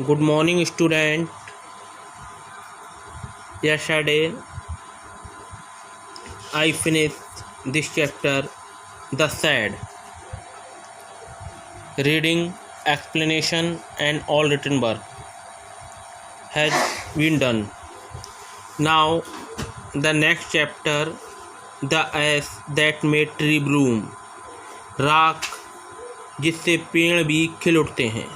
Good morning, student. Yesterday, I finished this chapter, The Sad. Reading, explanation, and all written work has been done. Now, the next chapter, The Ash That Made Tree Bloom. राख जिससे पेड़ भी खिल उठते हैं.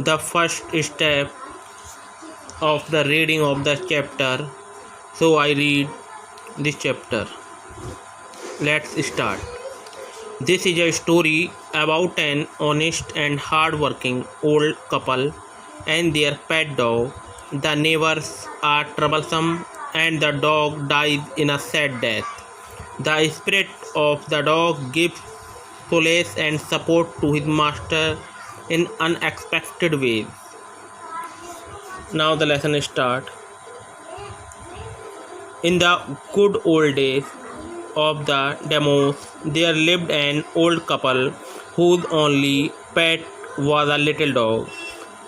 The first step of the reading of the chapter, so I read this chapter. Let's start. This is a story about an honest and hard-working old couple and their pet dog. The neighbors are troublesome and the dog dies in a sad death. The spirit of the dog gives solace and support to his master in unexpected ways. Now the lesson starts. In the good old days of the Demos, there lived an old couple whose only pet was a little dog.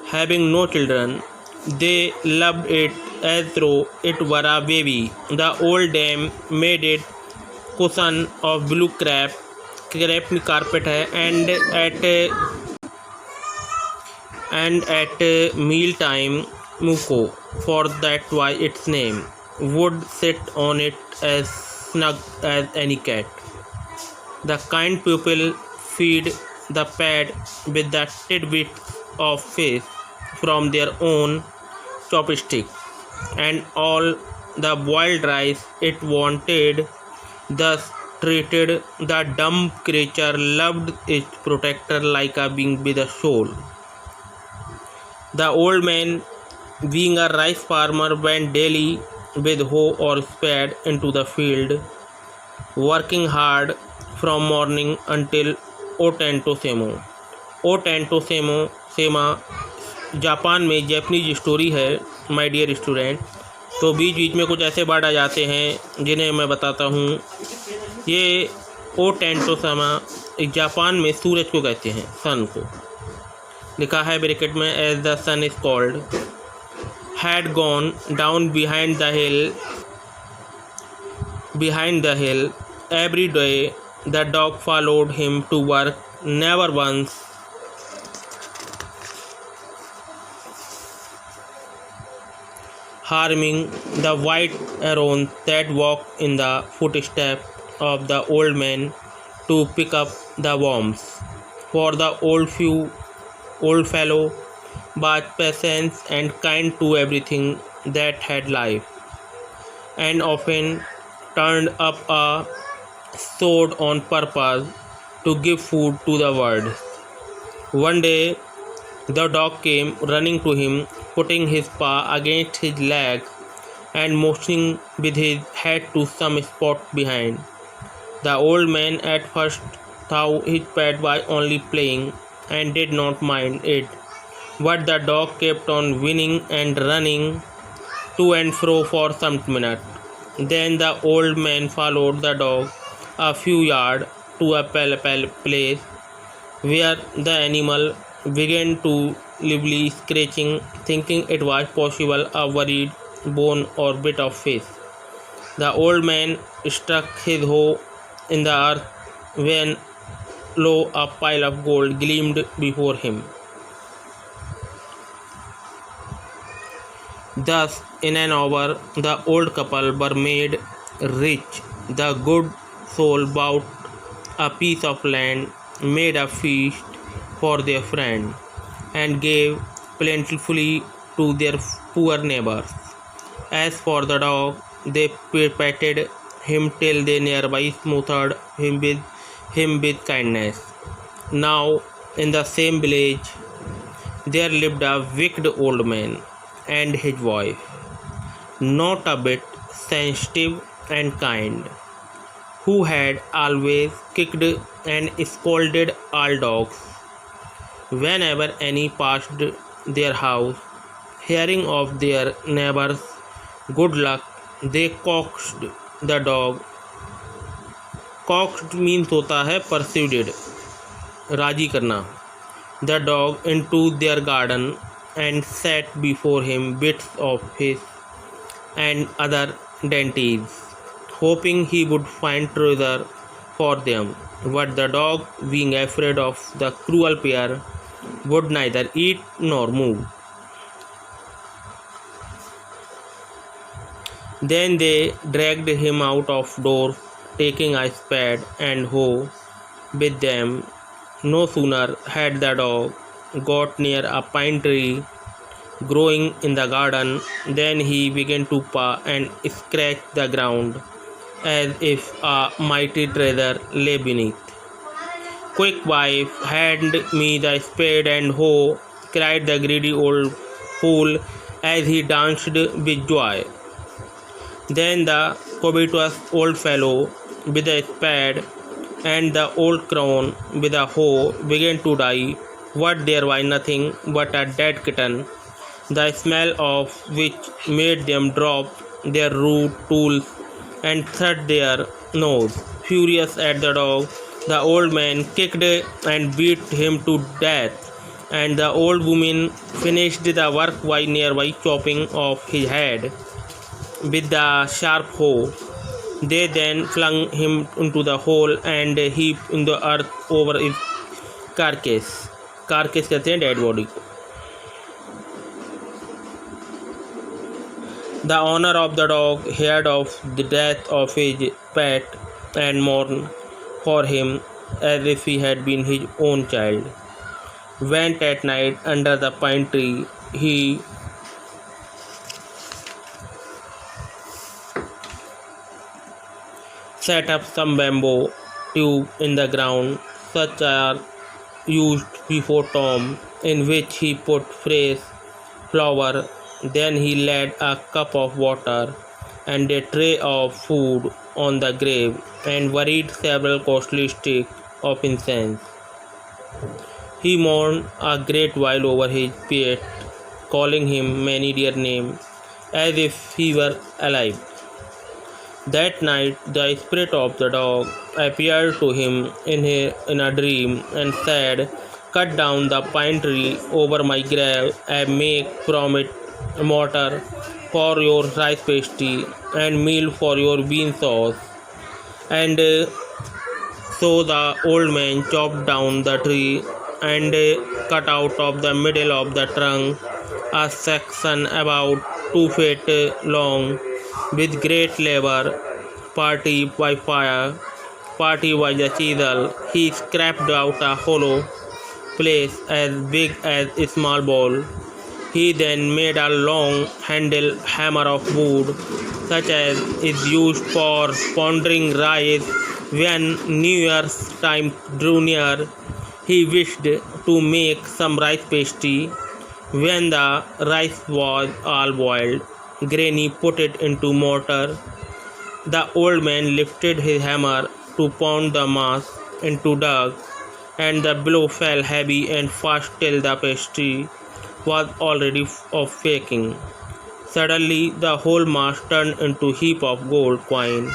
Having no children, they loved it as though it were a baby. The old dame made it cushion of blue crepe में carpet है, and at meal time Muko, for that why its name, would sit on it as snug as any cat. The kind people feed the pet with the tidbits of fish from their own chopstick and all the boiled rice it wanted. Thus treated, the dumb creature loved its protector like a being with a soul. The old man, being a rice farmer, went daily with hoe or spade into the field, working hard from morning until ओटेंटोसेमो. ओटेंटोसेमा Japan में Japanese story है my dear student. तो बीच बीच में कुछ ऐसे word आ जाते हैं जिन्हें मैं बताता हूँ. ये ओटेंटोसेमा जापान में सूरज को कहते हैं, सन को. लिखा है ब्रैकेट में as the sun is called. Had gone down behind the hill every day. The dog followed him to work, never once harming the white heron that walked in the footsteps of the old man to pick up the worms. For the old fellow was patient and kind to everything that had life, and often turned up a sword on purpose to give food to the birds. One day the dog came running to him, putting his paw against his legs and motioning with his head to some spot behind. The old man at first thought his pet was only playing and did not mind it, but the dog kept on whining and running to and fro for some minutes. Then the old man followed the dog a few yards to a place where the animal began to lively scratching, thinking it was possible a worried bone or bit of fish. The old man struck his hoe in the earth when lo, a pile of gold gleamed before him. Thus, in an hour, the old couple were made rich. The good soul bought a piece of land, made a feast for their friend, and gave plentifully to their poor neighbors. As for the dog, they petted him till they nearby smothered him with kindness. Now, in the same village, there lived a wicked old man and his wife, not a bit sensitive and kind, who had always kicked and scolded all dogs. Whenever any passed their house, hearing of their neighbor's good luck, they coaxed the dog. Coaxed means होता है persuaded. राजी करना, the dog into their garden and set before him bits of fish and other dainties, hoping he would find treasure for them. But the dog, being afraid of the cruel pair, would neither eat nor move. Then they dragged him out of doors, taking a spade and hoe with them. No sooner had the dog got near a pine tree growing in the garden than he began to paw and scratch the ground as if a mighty treasure lay beneath. "Quick, wife, hand me the spade and hoe," cried the greedy old fool as he danced with joy. Then the covetous old fellow with the spade and the old crone with a hoe began to die, what there was nothing but a dead kitten, the smell of which made them drop their rude tools and shut their nose. Furious at the dog, the old man kicked and beat him to death, and the old woman finished the work by nearby chopping off his head with the sharp hoe. They then flung him into the hole and heaped in the earth over his carcass. Carcass कहते हैं dead body को. The owner of the dog heard of the death of his pet and mourned for him as if he had been his own child. Went at night under the pine tree. He set up some bamboo tube in the ground, such are used before tomb, in which he put fresh flour. Then he laid a cup of water and a tray of food on the grave and worried several costly sticks of incense. He mourned a great while over his pet, calling him many dear names, as if he were alive. That night the spirit of the dog appeared to him in a dream and said, "Cut down the pine tree over my grave and make from it mortar for your rice pasty and meal for your bean sauce." And so the old man chopped down the tree and cut out of the middle of the trunk a section about 2 feet long. With great labor, party by fire, party by the chisel, he scraped out a hollow place as big as a small ball. He then made a long handled hammer of wood, such as is used for pounding rice. When New Year's time drew near, he wished to make some rice pasty. When the rice was all boiled, Granny put it into mortar. The old man lifted his hammer to pound the mass into dust, and the blow fell heavy and fast till the pasty was already of faking. Suddenly the whole mass turned into a heap of gold coin.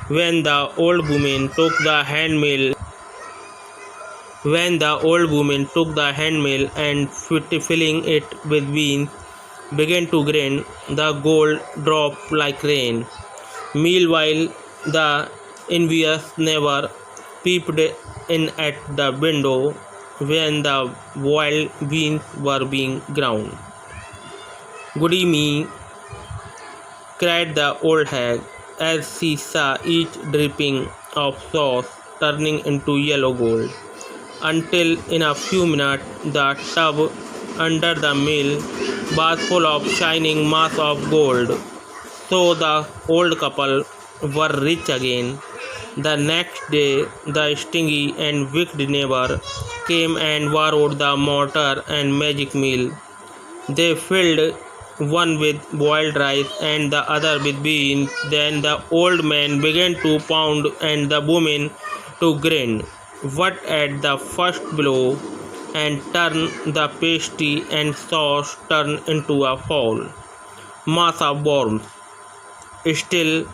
When the old woman took the handmill and filling it with beans, began to grind, the gold dropped like rain. Meanwhile, the envious neighbor peeped in at the window when the boiled beans were being ground. "Goody me!" cried the old hag as she saw each dripping of sauce turning into yellow gold, until in a few minutes the tub under the mill was full of shining mass of gold. So the old couple were rich again. The next day the stingy and wicked neighbor came and borrowed the mortar and magic mill. They filled one with boiled rice and the other with beans. Then the old man began to pound and the woman to grind. But at the first blow and turn, the pasty and sauce turned into a foul mass of worms. Still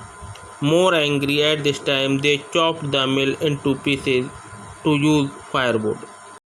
more angry at this time, they chopped the mill into pieces to use firewood.